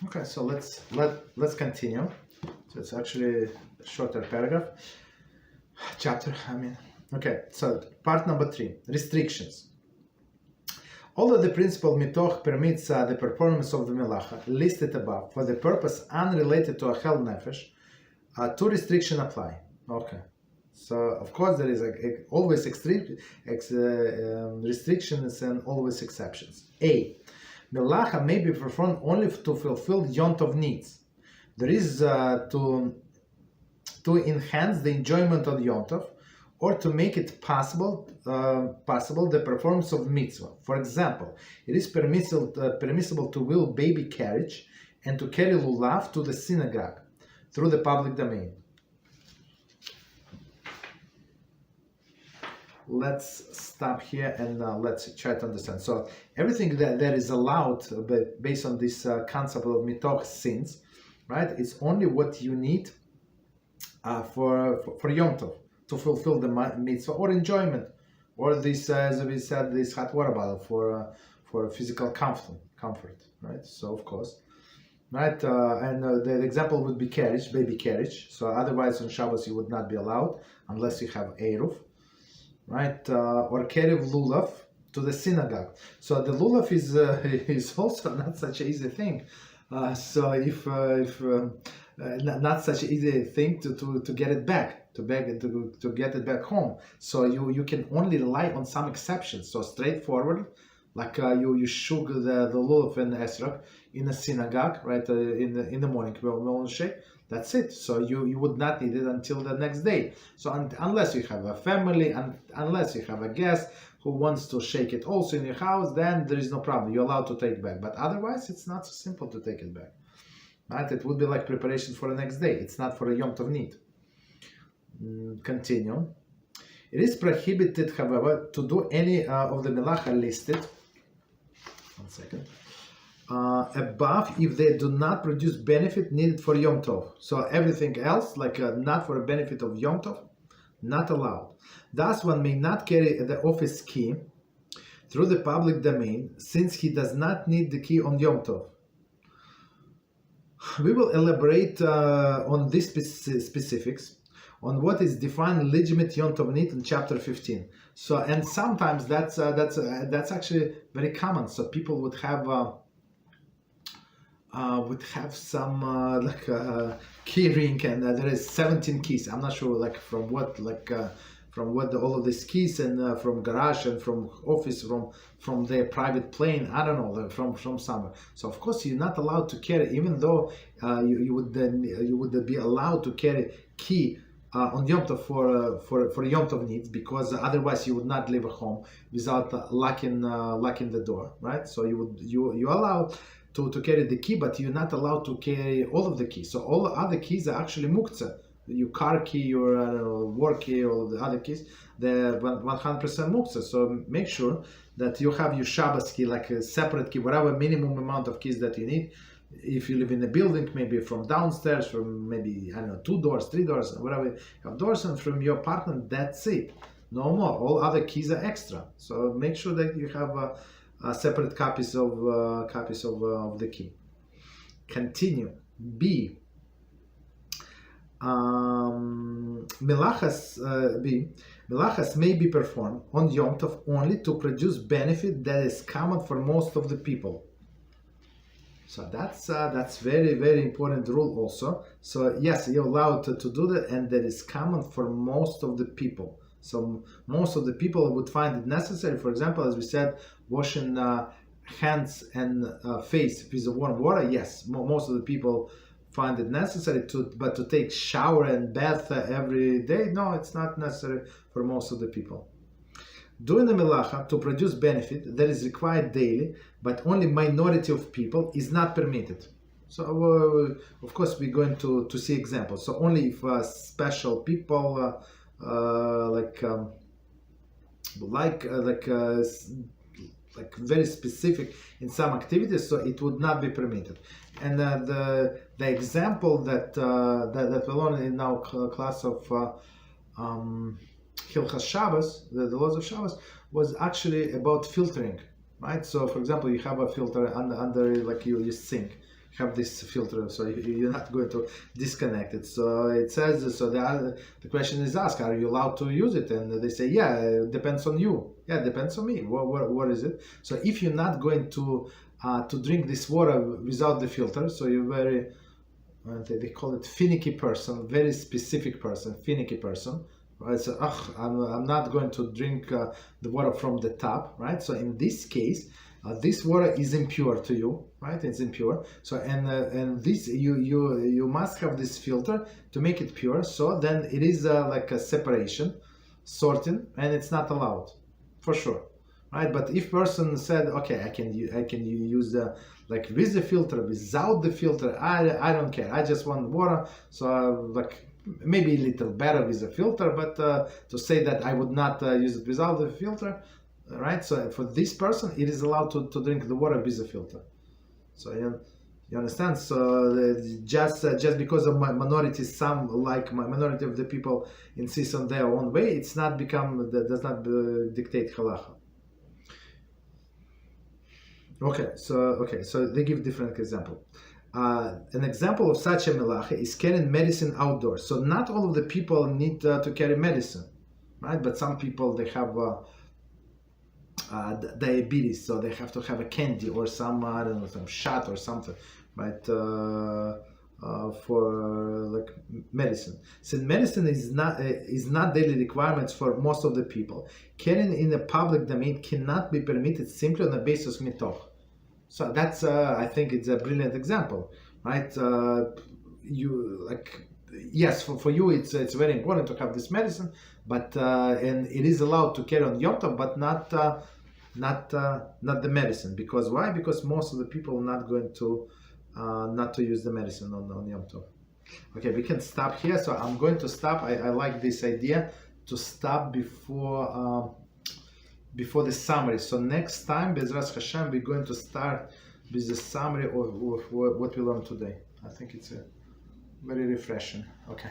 Okay, so let's continue. So it's actually a shorter paragraph. Chapter, I mean. Okay, so part number 3, restrictions. Although the principle Mitoch permits the performance of the melacha listed above for the purpose unrelated to a hell nefesh, 2 restrictions apply. Okay, so of course there is always restrictions and always exceptions. A. Melacha may be performed only to fulfill Yom Tov needs. There is to enhance the enjoyment of Yom Tov, or to make it possible the performance of mitzvah. For example, it is permissible to wheel baby carriage and to carry lulav to the synagogue through the public domain. Let's stop here and let's try to understand. So everything that is allowed based on this concept of mitoch sins, right? It's only what you need for Yom Tov, to fulfill the mitzvah or enjoyment, or this, as we said, this hot water bottle for physical comfort, right? So of course, right, the example would be carriage, baby carriage. So otherwise on Shabbos you would not be allowed unless you have eruv, right? Or carry lulav to the synagogue. So the lulav is also not such an easy thing. So if not such an easy thing to get it back. To get it back home, so you can only rely on some exceptions. So straightforward, like you shug the lulav and esrog in a synagogue, right? In the morning, that's it. So you would not need it until the next day. So unless you have a family, and unless you have a guest who wants to shake it also in your house, then there is no problem. You're allowed to take it back. But otherwise, it's not so simple to take it back. Right? It would be like preparation for the next day. It's not for a Yom Tov need. Continue. It is prohibited, however, to do any of the melacha listed. 1 second. Above, if they do not produce benefit needed for Yom Tov. So everything else, like not for a benefit of Yom Tov, not allowed. Thus, one may not carry the office key through the public domain, since he does not need the key on Yom Tov. We will elaborate on these specifics, on what is defined legitimate Yom Tov need in chapter 15. So, and sometimes that's actually very common. So people would have some key ring, and there is 17 keys. I'm not sure from what all of these keys, and from garage and from office, from their private plane. I don't know, from somewhere. So of course you're not allowed to carry, even though you would be allowed to carry key on Yom Tov for Yom Tov needs, because otherwise you would not leave a home without locking the door, right? So you allowed to carry the key, but you're not allowed to carry all of the keys. So all the other keys are actually muktzah. Your car key, your work key, all of the other keys, they're 100% muktzah. So make sure that you have your Shabbos key, like a separate key, whatever minimum amount of keys that you need. If you live in a building, maybe from downstairs, from maybe, 2 doors, 3 doors, whatever you have doors, and from your apartment, that's it. No more. All other keys are extra. So make sure that you have separate copies of the key. Continue. B. Melachos may be performed on Yom Tov only to produce benefit that is common for most of the people. So that's very, very important rule also. So yes, you're allowed to do that, and that is common for most of the people. So most of the people would find it necessary. For example, as we said, washing hands and face with warm water. Yes, most of the people find it necessary but to take shower and bath every day, no, it's not necessary for most of the people. Doing the melacha to produce benefit that is required daily, but only minority of people, is not permitted. So of course we're going to see examples. So only if special people like very specific in some activities, so it would not be permitted. And the example that we learned in our class of Hilchas Shabbos, the laws of Shabbos, was actually about filtering, right? So for example, you have a filter under like your sink. have this filter, so you're not going to disconnect it. So it says, so the question is asked, are you allowed to use it? And they say, yeah, it depends on you. Yeah, it depends on me. What is it? So if you're not going to drink this water without the filter, so you're very, they call it finicky person, very specific person, finicky person. Right? So I'm not going to drink the water from the tap, right? So in this case, this water is impure to you, right? It's impure. So and this you must have this filter to make it pure. So then it is like a separation, sorting, and it's not allowed, for sure, right? But if person said, okay, I can use like with the filter, without the filter, I don't care. I just want water. So like maybe a little better with the filter, but to say that I would not use it without the filter. Right, so for this person, it is allowed to drink the water with a filter. So you understand? So just because of my minority, some like my minority of the people insist on their own way, it's not does not dictate halacha. Okay, so they give different example. An example of such a melacha is carrying medicine outdoors. So not all of the people need to carry medicine, right? But some people, they have diabetes, so they have to have a candy or some I don't know, some shot or something, right? For like medicine. Since medicine is not daily requirements for most of the people, carrying in the public domain cannot be permitted simply on the basis of mitoch. So that's I think it's a brilliant example, right? You like, yes, for you it's very important to have this medicine, but and it is allowed to carry on Yom Tov, but not the medicine. Because why? Because most of the people are not going to not to use the medicine on Yom Tov. Okay, we can stop here. So I'm going to stop. I like this idea to stop before the summary. So next time, Beezrat Hashem, we're going to start with the summary of what we learned today. I think it's very refreshing. Okay.